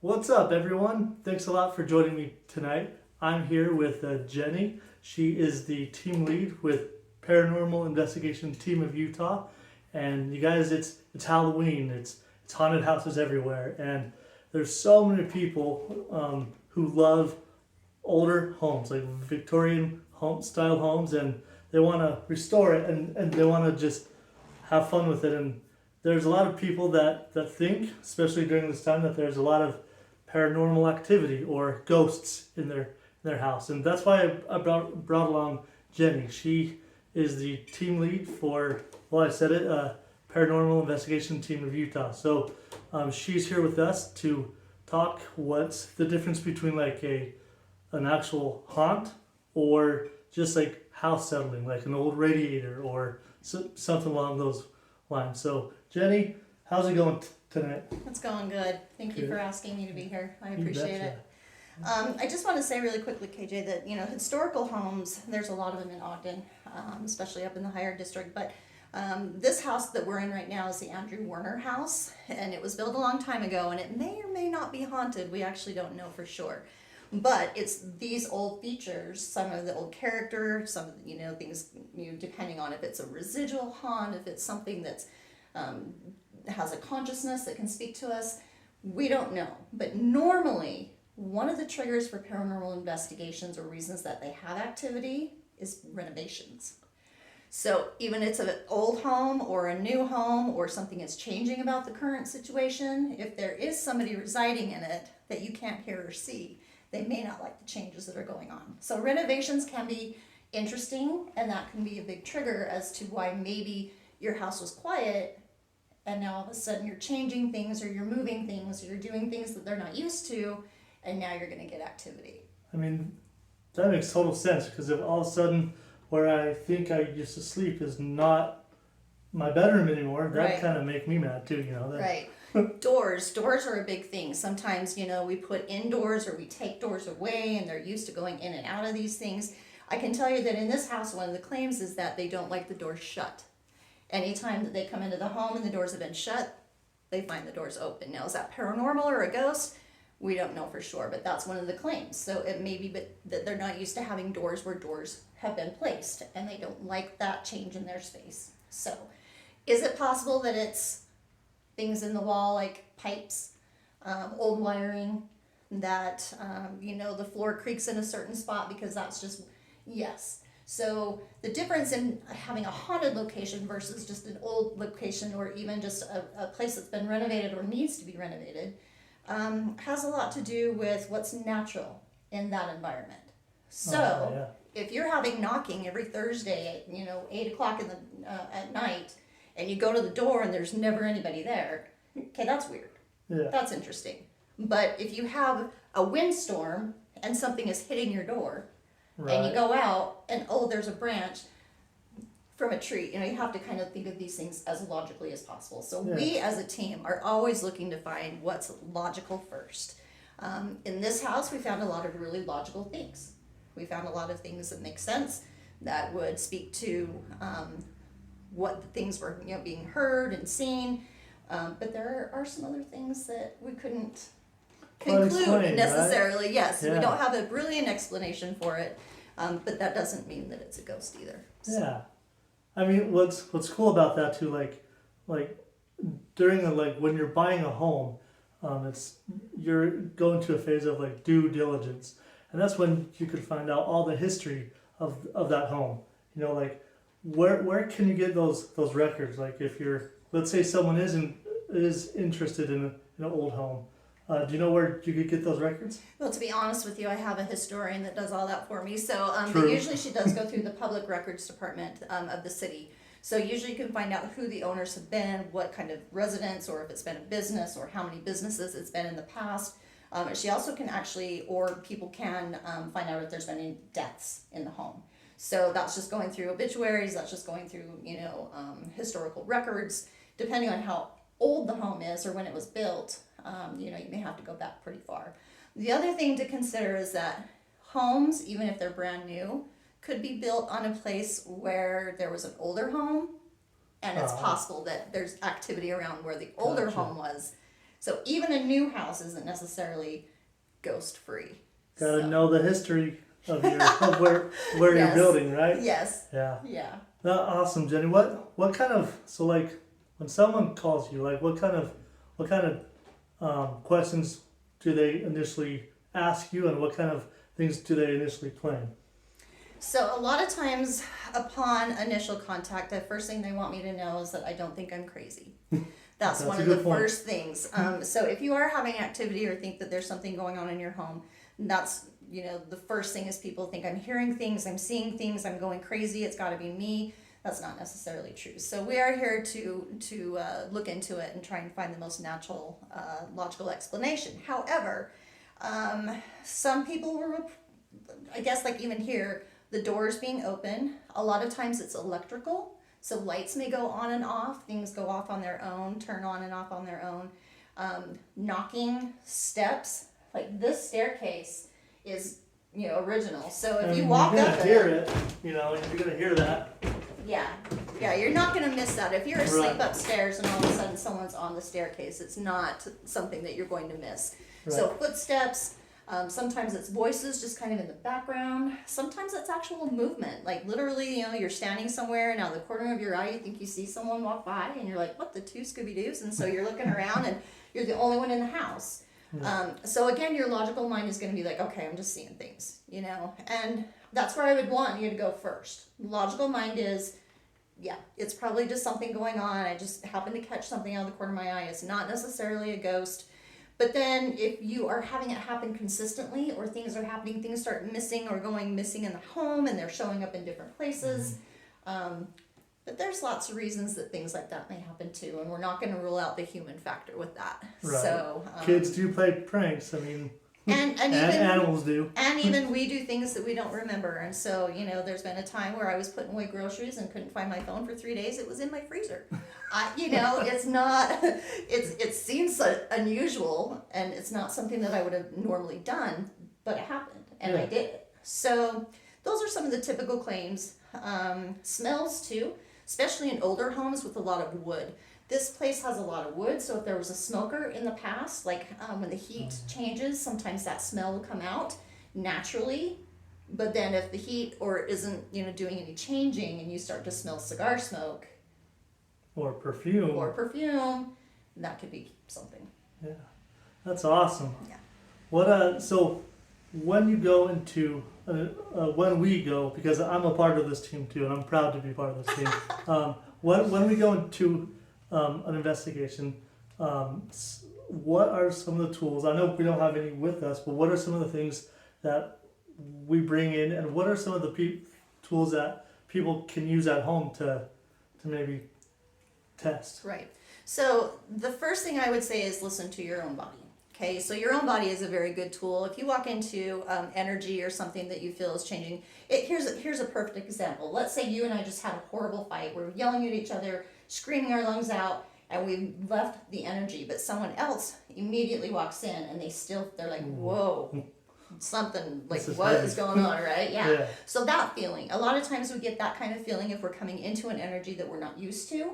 What's up, everyone? Thanks a lot for joining me tonight. I'm here with Jenny. She is the team lead with Paranormal Investigation Team of Utah. And you guys, it's Halloween. It's haunted houses everywhere, and there's so many people who love older homes, like Victorian home style homes, and they want to restore it and they want to just have fun with it. And there's a lot of people that think, especially during this time, that there's a lot of paranormal activity or ghosts in their house. And that's why I brought along Jenny. She is the team lead for, well, I said it, Paranormal Investigation Team of Utah. So she's here with us to talk what's the difference between like an actual haunt or just like house settling, like an old radiator or something along those lines. So Jenny, how's it going tonight? It's going good. Thank you Good. for asking me to be here. I You appreciate betcha. it. I just want to say really quickly, KJ, that historical homes. There's a lot of them in Ogden, especially up in the higher district. But this house that we're in right now is the Andrew Warner House, and it was built a long time ago, and it may or may not be haunted. We actually don't know for sure. But it's these old features, some of the old character, some things, depending on if it's a residual haunt, if it's something that's has a consciousness that can speak to us. We don't know. But normally, one of the triggers for paranormal investigations or reasons that they have activity is renovations. So even if it's an old home or a new home or something is changing about the current situation, if there is somebody residing in it that you can't hear or see, they may not like the changes that are going on. So renovations can be interesting, and that can be a big trigger as to why maybe your house was quiet and now all of a sudden you're changing things or you're moving things or you're doing things that they're not used to, and now you're going to get activity. I mean, that makes total sense because if all of a sudden where I think I used to sleep is not my bedroom anymore, that Right. kind of make me mad too, That, Right. Doors are a big thing. Sometimes, we put indoors or we take doors away and they're used to going in and out of these things. I can tell you that in this house, one of the claims is that they don't like the doors shut. Anytime that they come into the home and the doors have been shut, they find the doors open. Now, is that paranormal or a ghost? We don't know for sure, but that's one of the claims. So it may be that they're not used to having doors where doors have been placed, and they don't like that change in their space. So, is it possible that it's things in the wall like pipes, old wiring, that, the floor creaks in a certain spot because that's just, yes. So the difference in having a haunted location versus just an old location or even just a place that's been renovated or needs to be renovated has a lot to do with what's natural in that environment. So yeah. if you're having knocking every Thursday at 8 o'clock at night, and you go to the door and there's never anybody there, okay, that's weird. Yeah. That's interesting. But if you have a windstorm and something is hitting your door, Right. and you go out and there's a branch from a tree, you have to kind of think of these things as logically as possible. So we as a team are always looking to find what's logical first. In this house, we found a lot of really logical things. We found a lot of things that make sense, that would speak to what the things were being heard and seen. But there are some other things that we couldn't conclude necessarily. Right? Yes, we don't have a brilliant explanation for it, but that doesn't mean that it's a ghost either. So. Yeah, I mean, what's cool about that too, like during when you're buying a home, you're going to a phase of like due diligence, and that's when you could find out all the history of that home. Like where can you get those records? Like if you're, let's say someone is interested in an old home. Do you know where you could get those records? Well, to be honest with you, I have a historian that does all that for me. So True. Usually she does go through the public records department of the city. So usually you can find out who the owners have been, what kind of residence, or if it's been a business, or how many businesses it's been in the past. She also can or people can find out if there's been any deaths in the home. So that's just going through obituaries, that's just going through, historical records, depending on how old the home is or when it was built. You may have to go back pretty far. The other thing to consider is that homes, even if they're brand new, could be built on a place where there was an older home, and it's possible that there's activity around where the older Gotcha. home was. So even a new house isn't necessarily ghost free. Gotta So, know the history of your of where you're Yes. building, right? yes, Yeah. yeah. Awesome, Jenny. What kind of so like when someone calls you, like what kind of questions do they initially ask you, and what kind of things do they initially plan? So a lot of times upon initial contact, the first thing they want me to know is that I don't think I'm crazy. That's one a of the good point. first things. So if you are having activity or think that there's something going on in your home, that's, the first thing is people think I'm hearing things, I'm seeing things, I'm going crazy, it's got to be me. That's not necessarily true. So we are here to look into it and try and find the most natural, logical explanation. However, some people were, I guess, like even here, the doors being open, a lot of times it's electrical. So lights may go on and off, things go off on their own, turn on and off on their own. Knocking, steps, like this staircase is, original. So if you walk you're up gonna it, hear it, you're gonna hear that. yeah, you're not gonna miss that. If you're asleep Right. upstairs and all of a sudden someone's on the staircase, it's not something that you're going to miss. So Right. footsteps, sometimes it's voices just kind of in the background. Sometimes it's actual movement. Like literally, you're standing somewhere and out of the corner of your eye, you think you see someone walk by and you're like, what the two Scooby-Doos? And so you're looking around and you're the only one in the house. So again, your logical mind is going to be like, okay, I'm just seeing things, and that's where I would want you to go first. Logical mind is, yeah, it's probably just something going on. I just happened to catch something out of the corner of my eye. It's not necessarily a ghost. But then if you are having it happen consistently or things are happening, things start missing or going missing in the home and they're showing up in different places. But there's lots of reasons that things like that may happen too, and we're not going to rule out the human factor with that. Right. So Kids do play pranks. I mean, and and even animals do. and even we do things that we don't remember. And so, there's been a time where I was putting away groceries and couldn't find my phone for 3 days. It was in my freezer. It's not, it seems unusual and it's not something that I would have normally done, but it happened and I did it. So those are some of the typical claims. Smells too, especially in older homes with a lot of wood. This place has a lot of wood, so if there was a smoker in the past, like when the heat changes, sometimes that smell will come out naturally. But then if the heat isn't doing any changing and you start to smell cigar smoke Or perfume. that could be something. Yeah, that's awesome. Yeah. So when you go into when we go, because I'm a part of this team too, and I'm proud to be part of this team. When we go into an investigation, what are some of the tools? I know we don't have any with us, but what are some of the things that we bring in, and what are some of the tools that people can use at home to maybe test? Right. So the first thing I would say is listen to your own body. Okay, so your own body is a very good tool. If you walk into energy or something that you feel is changing, here's a perfect example. Let's say you and I just had a horrible fight. We're yelling at each other, screaming our lungs out, and we left the energy. But someone else immediately walks in, and they're like, whoa, something, like what is going on, right? Yeah. So that feeling, a lot of times we get that kind of feeling if we're coming into an energy that we're not used to.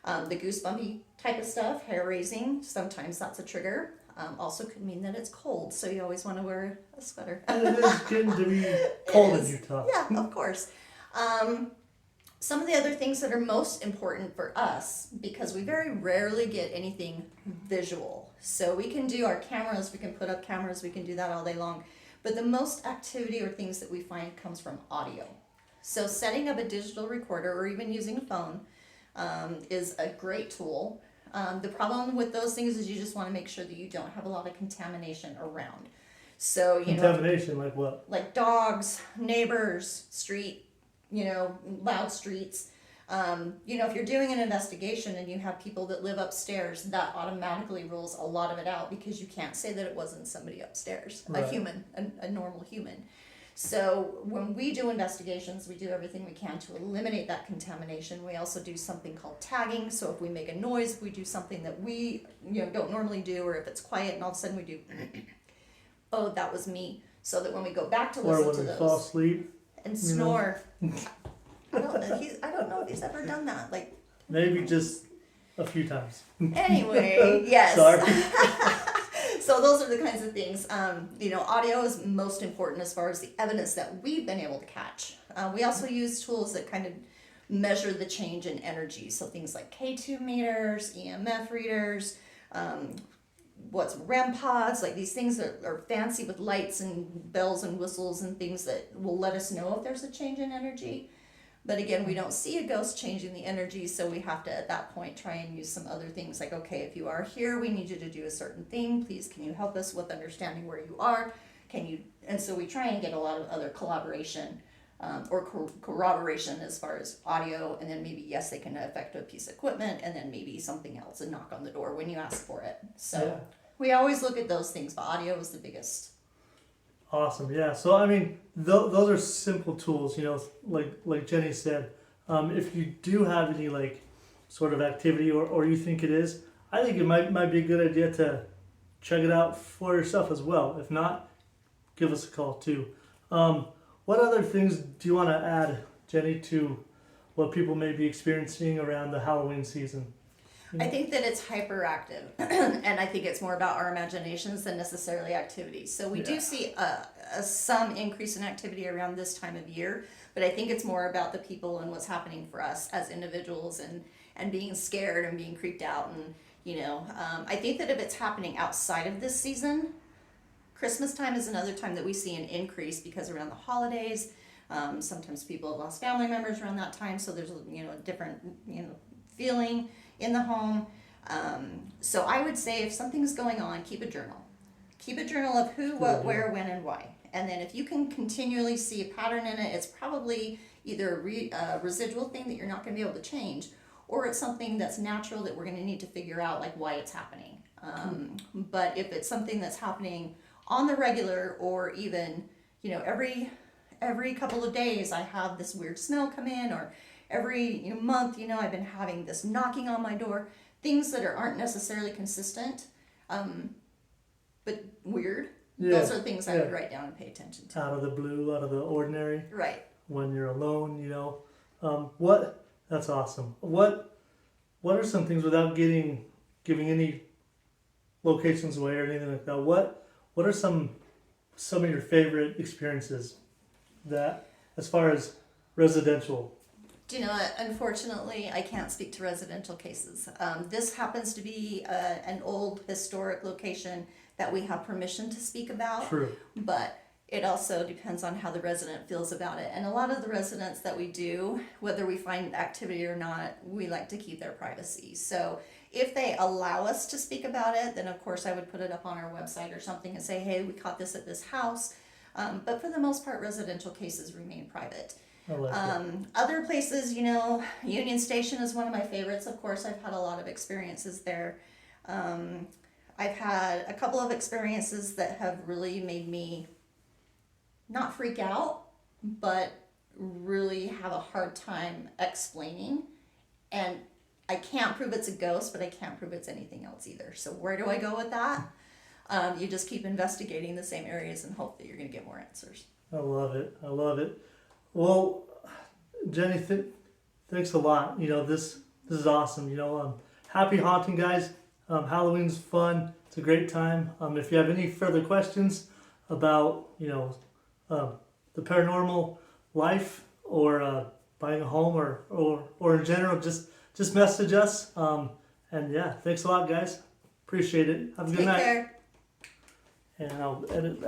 The goosebumpy type of stuff, hair raising, sometimes that's a trigger. Also could mean that it's cold, so you always want to wear a sweater. And it is getting to be cold in Utah. Yeah, of course. Some of the other things that are most important for us, because we very rarely get anything visual. So we can do our cameras, we can put up cameras, we can do that all day long. But the most activity or things that we find comes from audio. So setting up a digital recorder or even using a phone is a great tool. The problem with those things is you just want to make sure that you don't have a lot of contamination around. So, Contamination, like what? Like dogs, neighbors, street, loud streets. If you're doing an investigation and you have people that live upstairs, that automatically rules a lot of it out because you can't say that it wasn't somebody upstairs, Right. a human, a normal human. So when we do investigations, we do everything we can to eliminate that contamination. We also do something called tagging. So if we make a noise, if we do something that we don't normally do, or if it's quiet and all of a sudden we do, oh, that was me. So that when we go back to listen Or to when we those fall asleep. and snore, I don't know if he's ever done that. Like Maybe just a few times. Anyway, yes. Sorry. So those are the kinds of things. Audio is most important as far as the evidence that we've been able to catch. We also use tools that kind of measure the change in energy. So things like K2 meters, EMF readers, what's REM pods, like these things that are fancy with lights and bells and whistles and things that will let us know if there's a change in energy. But again, we don't see a ghost changing the energy, so we have to, at that point, try and use some other things like, okay, if you are here, we need you to do a certain thing. Please, can you help us with understanding where you are? And so we try and get a lot of other collaboration or corroboration as far as audio, and then maybe, yes, they can affect a piece of equipment, and then maybe something else, a knock on the door when you ask for it. So we always look at those things, but audio is the biggest. Awesome, yeah. So I mean, those are simple tools, like Jenny said. If you do have any like sort of activity or you think it is, I think it might be a good idea to check it out for yourself as well. If not, give us a call too. What other things do you want to add, Jenny, to what people may be experiencing around the Halloween season? I think that it's hyperactive, and I think it's more about our imaginations than necessarily activities. So we do see some increase in activity around this time of year, but I think it's more about the people and what's happening for us as individuals and being scared and being creeped out. And, I think that if it's happening outside of this season, Christmas time is another time that we see an increase because around the holidays, sometimes people have lost family members around that time, so there's, a different, feeling in the home. So I would say if something's going on, keep a journal. Keep a journal of who, what, where, when, and why. And then if you can continually see a pattern in it, it's probably either a residual thing that you're not going to be able to change, or it's something that's natural that we're going to need to figure out like why it's happening. But if it's something that's happening on the regular, or even, every couple of days I have this weird smell come in, or every month, I've been having this knocking on my door, things that aren't necessarily consistent, but weird. Yeah. Those are things I would write down and pay attention to. Out of the blue, out of the ordinary. Right. When you're alone, that's awesome. What are some things, without giving any locations away or anything like that, what are some of your favorite experiences that, as far as residential? Do you know what? Unfortunately, I can't speak to residential cases. This happens to be an old historic location that we have permission to speak about. True. But it also depends on how the resident feels about it. And a lot of the residents that we do, whether we find activity or not, we like to keep their privacy. So if they allow us to speak about it, then of course I would put it up on our website or something and say, hey, we caught this at this house. But for the most part, residential cases remain private. Other places, Union Station is one of my favorites. Of course, I've had a lot of experiences there. I've had a couple of experiences that have really made me not freak out, but really have a hard time explaining. And I can't prove it's a ghost, but I can't prove it's anything else either. So where do I go with that? You just keep investigating the same areas and hope that you're going to get more answers. I love it. Well, Jenny, thanks a lot. This is awesome. Happy haunting, guys. Halloween's fun. It's a great time. If you have any further questions about, the paranormal life, or buying a home, or in general, just message us. And yeah, thanks a lot, guys. Appreciate it. Have a good night. Take care. And I'll edit that.